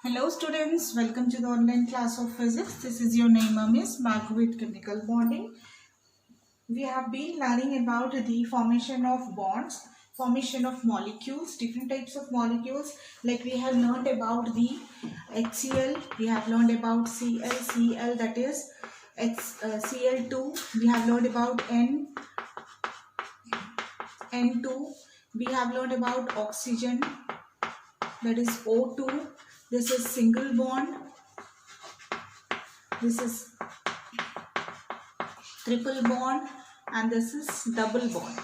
Hello students, welcome to the online class of physics. This is your name Miss back with chemical bonding. We have been learning about the formation of bonds, formation of molecules, different types of molecules. Like we have learned about the HCl, we have learned about Cl, that is Cl2. We have learned about N2. We have learned about oxygen, that is O2. This is single bond. This is triple bond, and this is double bond.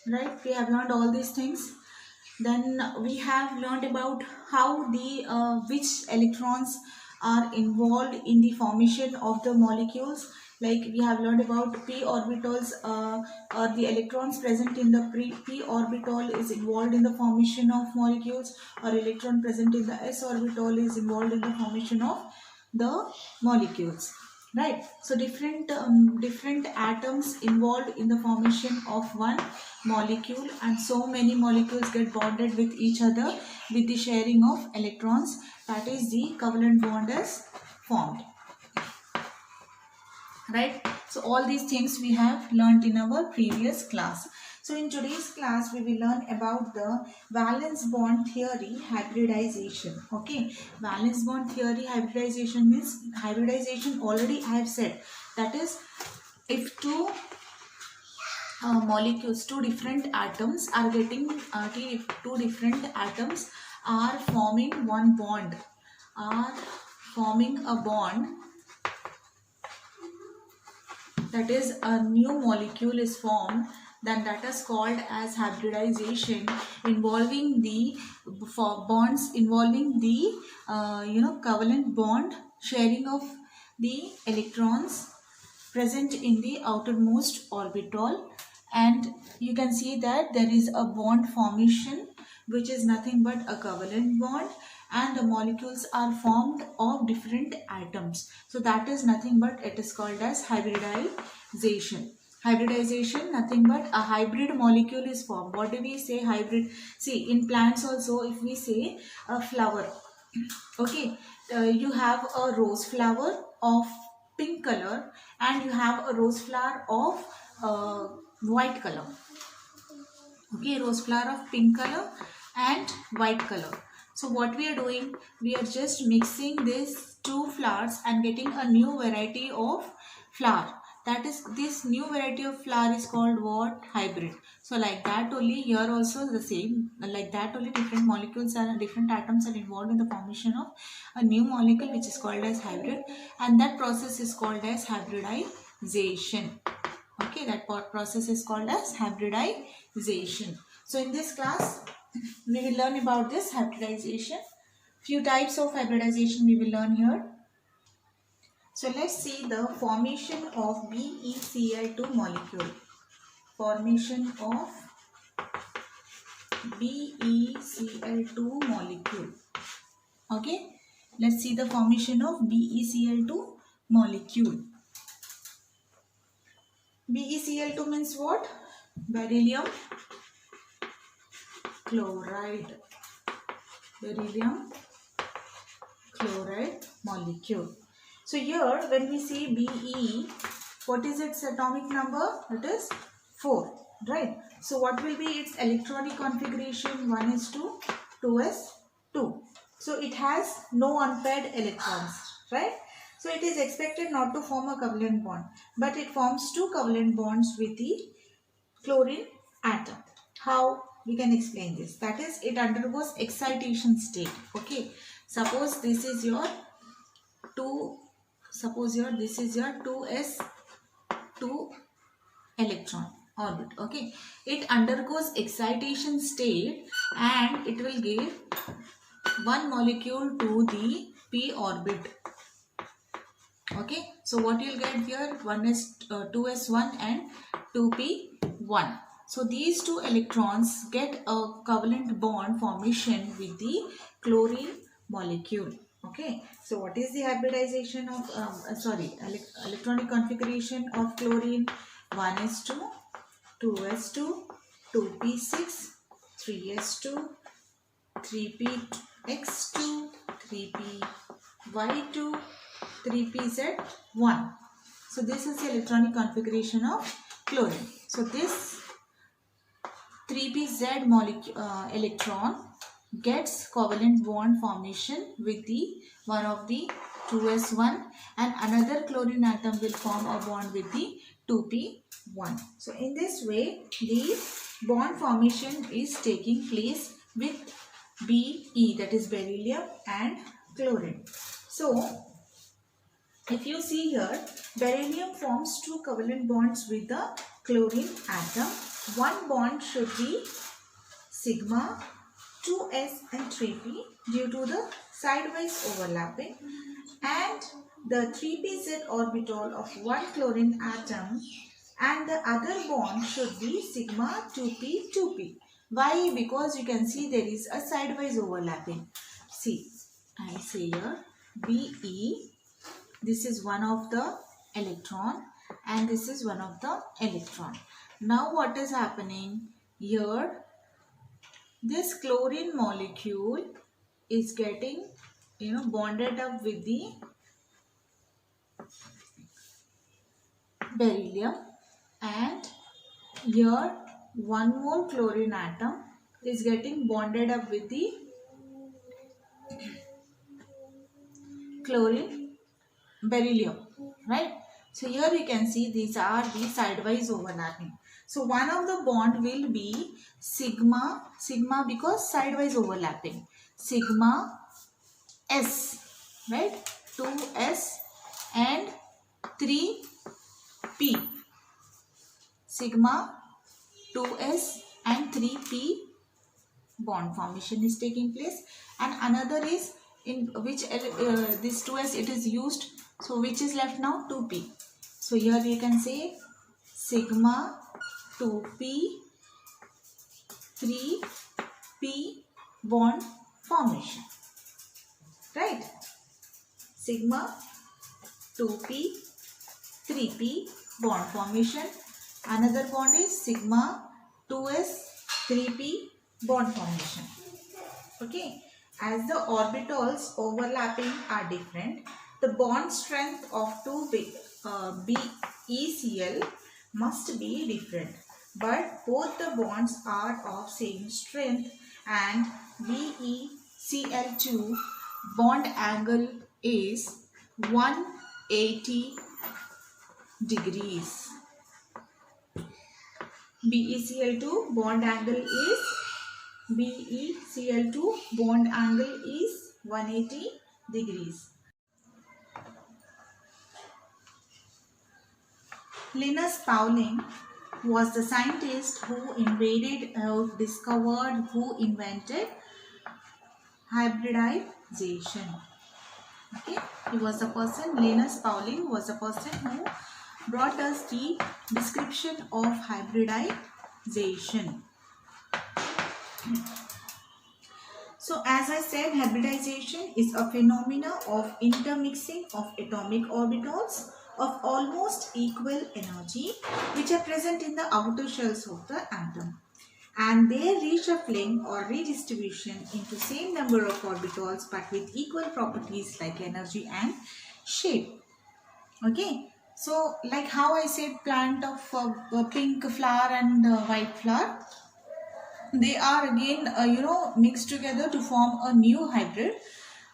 Right, we have learned all these things. Then we have learned about how the which electrons are involved in the formation of the molecules. Like we have learned about p orbitals, or the electrons present in the p orbital is involved in the formation of molecules, or electron present in the s orbital is involved in the formation of the molecules. Right, so different atoms involved in the formation of one molecule, and so many molecules get bonded with each other with the sharing of electrons. That is the covalent bond is formed. Right, so all these things we have learned in our previous class. So in today's class we will learn about the valence bond theory hybridization. Okay, valence bond theory hybridization means, hybridization already I have said, that is if two molecules, two different atoms are getting two different atoms are forming one bond, are forming a bond, that is a new molecule is formed, then that is called as hybridization, involving the bonds involving the covalent bond, sharing of the electrons present in the outermost orbital. And you can see that there is a bond formation which is nothing but a covalent bond, and the molecules are formed of different atoms. So that is nothing but, it is called as hybridization. Hybridization, nothing but a hybrid molecule is formed. What do we say hybrid? See, in plants also, if we say a flower, okay, you have a rose flower of pink color, and you have a rose flower of white color. Okay, rose flower of pink color and white color. So what we are doing, we are just mixing these two flowers and getting a new variety of flower. That is, this new variety of flower is called what? Hybrid. So like that only, here also the same, like that only different molecules and different atoms are involved in the formation of a new molecule which is called as hybrid, and that process is called as hybridization. Okay, that process is called as hybridization. So in this class we will learn about this hybridization. Few types of hybridization we will learn here. So let's see the formation of BeCl2 molecule. Formation of BeCl2 molecule. Okay, let's see the formation of BeCl2 molecule. BeCl2 means what? Beryllium chloride. Beryllium chloride molecule. So here when we see Be, what is its atomic number? It is 4, right? So what will be its electronic configuration? 1s2, 2s2. So it has no unpaired electrons, right? So it is expected not to form a covalent bond, but it forms two covalent bonds with the chlorine atom. How we can explain this? That is, it undergoes excitation state. Okay, suppose this is your 2, suppose here this is your 2s2 electron orbit. Okay, it undergoes excitation state and it will give one molecule to the p orbit. Okay, so what you'll get here, 2s1 and 2p1. So these two electrons get a covalent bond formation with the chlorine molecule. Okay, so what is the hybridization of electronic configuration of chlorine? 1s2, 2s2, 2p6, 3s2, 3px2, 3p, y2, 3pz, 1. So this is the electronic configuration of chlorine. So this 3pz electron gets covalent bond formation with the one of the 2s1, and another chlorine atom will form a bond with the 2p1. So in this way the bond formation is taking place with Be, that is beryllium and chlorine. So if you see here, beryllium forms two covalent bonds with the chlorine atom. One bond should be sigma 2s and 3p due to the sidewise overlapping, and the 3pz orbital of one chlorine atom, and the other bond should be sigma 2p 2p. Why? Because you can see there is a sidewise overlapping. See, I say here Be, this is one of the electron and this is one of the electron. Now what is happening here? This chlorine molecule is getting bonded up with the beryllium, and here one more chlorine atom is getting bonded up with the chlorine beryllium, right? So here you can see these are the sidewise overlapping. So one of the bond will be sigma because sidewise overlapping, sigma s, right? 2s and 3p, sigma 2s and 3p bond formation is taking place, and another is in which this 2s it is used. So which is left now? 2p. So here you can say sigma 2p 3p bond formation, right? Sigma 2p 3p bond formation. Another bond is sigma 2s 3p bond formation. Okay, as the orbitals overlapping are different, the bond strength of two BeCl must be different, but both the bonds are of same strength, and BeCl2 bond angle is 180 degrees. BeCl2 bond angle is 180 degrees. Linus Pauling was the scientist who invented hybridization. Okay, he was the person, Linus Pauling was the person who brought us the description of hybridization. So as I said, hybridization is a phenomena of intermixing of atomic orbitals of almost equal energy which are present in the outer shells of the atom, and their reshuffling or redistribution into same number of orbitals but with equal properties like energy and shape. Okay, so like how I said, plant of pink flower and white flower, they are again mixed together to form a new hybrid.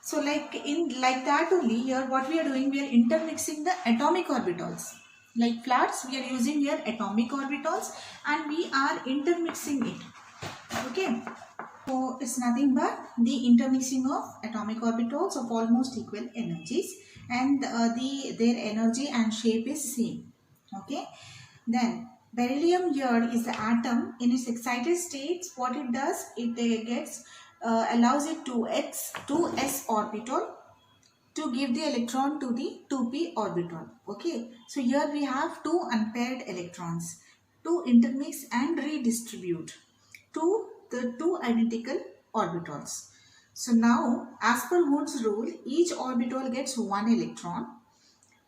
So like that only, here what we are doing, we are intermixing the atomic orbitals. Like flowers, we are using here atomic orbitals and we are intermixing it. Okay, so it's nothing but the intermixing of atomic orbitals of almost equal energies, and their energy and shape is same. Okay, then beryllium here is the atom in its excited states. What it does, it allows it to 2s orbital to give the electron to the 2p orbital. Okay, so here we have two unpaired electrons to intermix and redistribute to the two identical orbitals. So now, as per Hund's rule, each orbital gets one electron.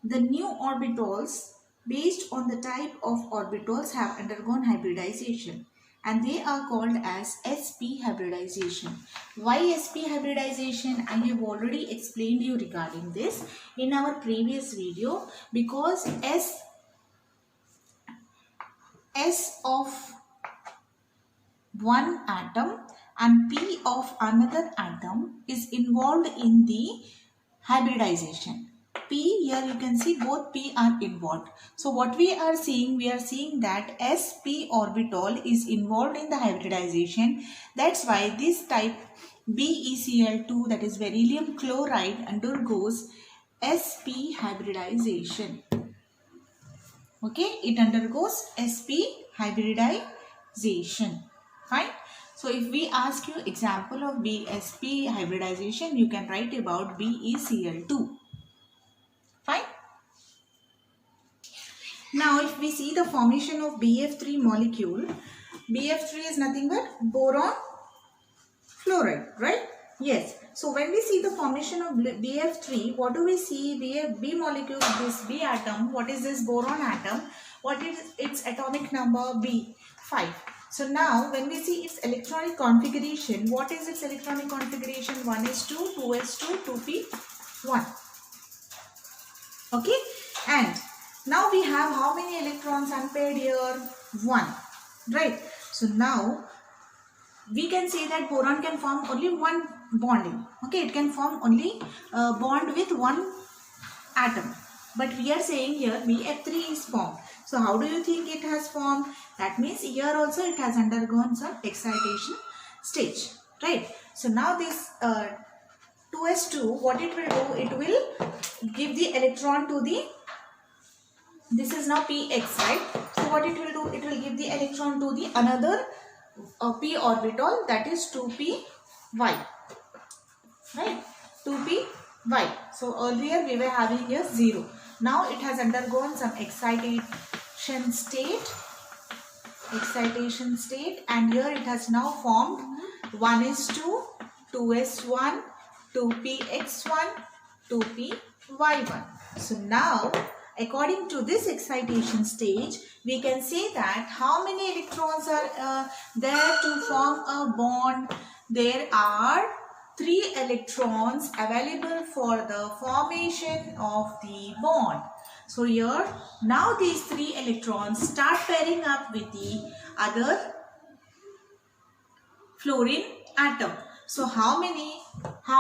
The new orbitals based on the type of orbitals have undergone hybridization. and they are called as sp hybridization. Why sp hybridization? I have already explained you regarding this in our previous video, because S of one atom and P of another atom is involved in the hybridization. P, here you can see both P are involved. So what we are seeing that sp orbital is involved in the hybridization. That's why this type BeCl2, that is beryllium chloride, undergoes sp hybridization. Okay, it undergoes sp hybridization. Fine. So if we ask you example of sp hybridization, you can write about BeCl2. Fine. Now if we see the formation of BF3 molecule, BF3 is nothing but boron fluoride, right? Yes. So when we see the formation of BF3, what do we see? B molecule, this B atom. What is this boron atom? What is its atomic number? B, 5. So now when we see its electronic configuration, what is its electronic configuration? 1s2, 2s2, 2p1. Okay. And now we have how many electrons unpaired here? 1. Right. So now we can say that boron can form only one bonding. Okay, it can form only bond with one atom. But we are saying here BF3 is formed. So how do you think it has formed? That means here also it has undergone some excitation stage. Right. So now this 2s2, what it will do? It will give the electron to the, this is now px, right? So what it will do? It will give the electron to the another p orbital, that is 2py, right? 2py. So earlier we were having here 0. Now it has undergone some excitation state, and here it has now formed 1s2, 2s1, 2px1, 2py1. So now according to this excitation stage, we can say that how many electrons are there to form a bond? There are 3 electrons available for the formation of the bond. So here, now these 3 electrons start pairing up with the other fluorine atom. So how many the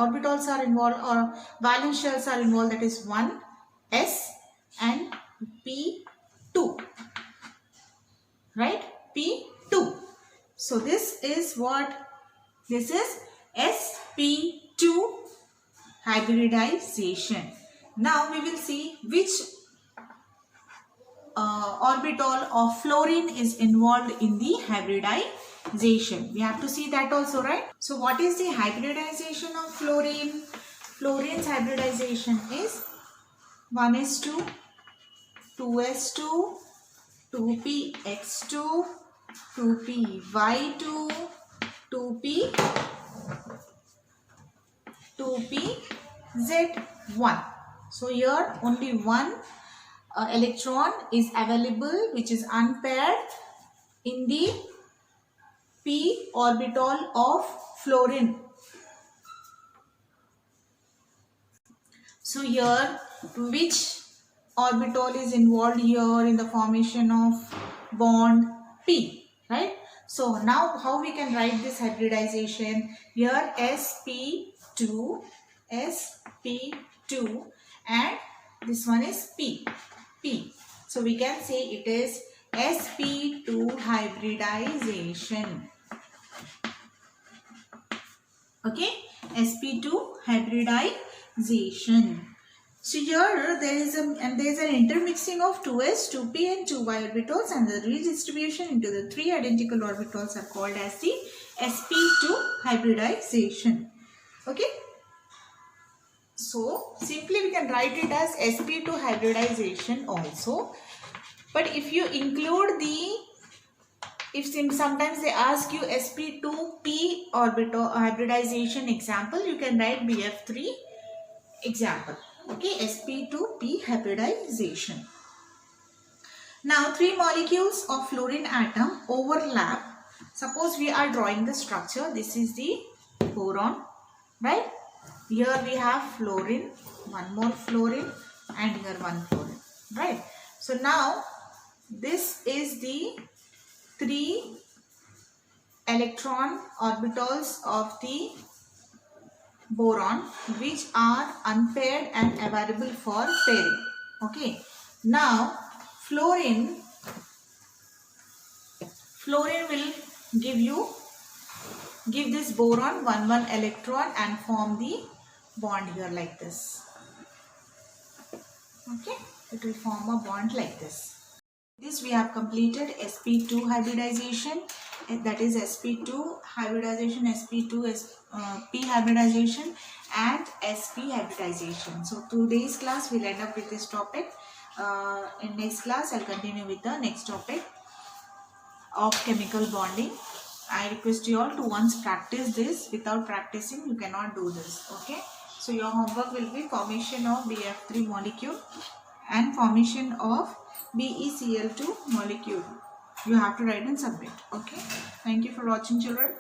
orbitals are involved, or valence shells are involved? That is 1, S and P2, right? P2. So this is what? This is sp2 hybridization. Now we will see which orbital of fluorine is involved in the hybridization. We have to see that also, right? So what is the hybridization of fluorine? Fluorine's hybridization is 1s2, 2s2, 2px2, 2py2, 2pz1. So here only one electron is available, which is unpaired in the p orbital of fluorine. So here which orbital is involved here in the formation of bond? P, right? So now how we can write this hybridization? Here sp2, and this one is P. So we can say it is sp2 hybridization. Okay, sp2 hybridization. So here there is an intermixing of 2s, 2p and 2y orbitals, and the redistribution into the 3 identical orbitals are called as the sp2 hybridization. Okay. So simply we can write it as sp2 hybridization also. But if you include sometimes they ask you sp2p orbital hybridization example, you can write BF3 example. Okay, sp2p hybridization. Now, three molecules of fluorine atom overlap. Suppose we are drawing the structure. This is the boron, right? Here we have fluorine, one more fluorine, and here one fluorine, right? So now this is the three electron orbitals of the boron, which are unpaired and available for pairing. Okay. Now fluorine will give this boron one electron and form the bond here like this. Okay, it will form a bond like this. This we have completed sp2 hybridization, that is sp2 hybridization, p hybridization and sp hybridization. So today's class will end up with this topic. In next class I'll continue with the next topic of chemical bonding. I request you all to once practice this. Without practicing you cannot do this. Okay, so your homework will be formation of BF3 molecule and formation of BeCl2 molecule. You have to write and submit. Okay, thank you for watching, children.